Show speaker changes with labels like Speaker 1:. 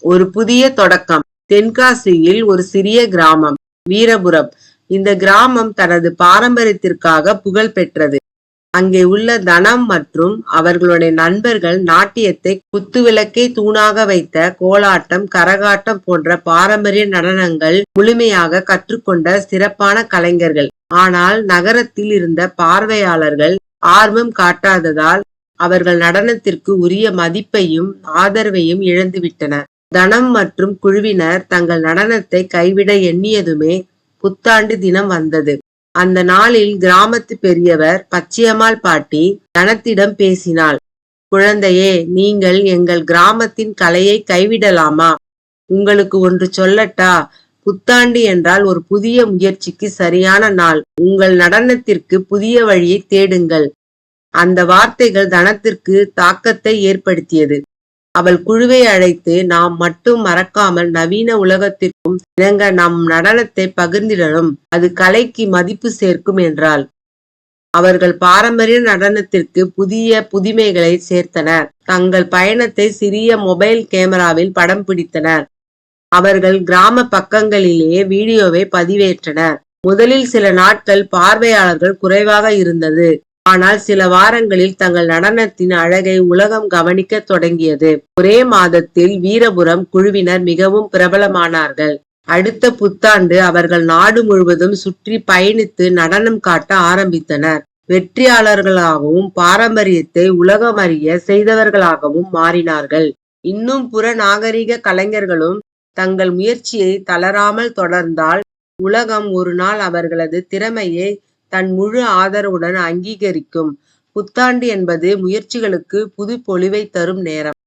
Speaker 1: ஒரு புதிய தொடக்கம். தென்காசியில் ஒரு சிறிய கிராமம், வீரபுரம். இந்த கிராமம் தனது பாரம்பரியத்திற்காக புகழ் பெற்றது. அங்கே உள்ள தனம் மற்றும் அவர்களுடைய நண்பர்கள் நாட்டியத்தை, குத்துவிளக்கை தூணாக வைத்த கோலாட்டம், கரகாட்டம் போன்ற பாரம்பரிய நடனங்கள் முழுமையாக கற்றுக்கொண்ட சிறப்பான கலைஞர்கள். ஆனால் நகரத்தில் இருந்த பார்வையாளர்கள் ஆர்வம் காட்டாததால் அவர்கள் நடனத்திற்கு உரிய மதிப்பையும் ஆதரவையும் இழந்துவிட்டனர். தனம் மற்றும் குழுவினர் தங்கள் நடனத்தை கைவிட எண்ணியதுமே புத்தாண்டு தினம் வந்தது. அந்த நாளில் கிராமத்து பெரியவர் பச்சையம்மாள் பாட்டி தனத்திடம் பேசினாள். குழந்தையே, நீங்கள் எங்கள் கிராமத்தின் கலையை கைவிடலாமா? உங்களுக்கு ஒன்று சொல்லட்டா? புத்தாண்டு என்றால் ஒரு புதிய முயற்சிக்கு சரியான நாள். உங்கள் நடனத்திற்கு புதிய வழியை தேடுங்கள். அந்த வார்த்தைகள் தனத்திற்கு தாக்கத்தை ஏற்படுத்தியது. அவள் குழுவை அழைத்து, நாம் மட்டும் மறக்காமல் நவீன உலகத்திற்கும் இணங்க நம் நடனத்தை பகிர்ந்திடணும். அது கலைக்கு மதிப்பு சேர்க்கும் என்றாள். அவர்கள் பாரம்பரிய நடனத்திற்கு புதிய புதுமைகளை சேர்த்தனர். தங்கள் பயணத்தை சிறிய மொபைல் கேமராவில் படம் பிடித்தனர். அவர்கள் கிராம பக்கங்களிலேயே வீடியோவை பதிவேற்றனர். முதலில் சில நாட்கள் பார்வையாளர்கள் குறைவாக இருந்தது. ஆனால் சில வாரங்களில் தங்கள் நடனத்தின் அழகை உலகம் கவனிக்க தொடங்கியது. ஒரே மாதத்தில் வீரபுரம் குழுவினர் மிகவும் பிரபலமானார்கள். அடுத்த புத்தாண்டு அவர்கள் நாடு முழுவதும் சுற்றி பயணித்து நடனம் காட்ட ஆரம்பித்தனர். வெற்றியாளர்களாகவும் பாரம்பரியத்தை உலகம் அறிய செய்தவர்களாகவும் மாறினார்கள். இன்னும் புற நாகரிக கலைஞர்களும் தங்கள் முயற்சியை தளராமல் தொடர்ந்தால் உலகம் ஒரு நாள் அவர்களது திறமையை தன் முழு ஆதரவுடன் அங்கீகரிக்கும். புத்தாண்டு என்பது முயற்சிகளுக்கு புது பொலிவை தரும் நேரம்.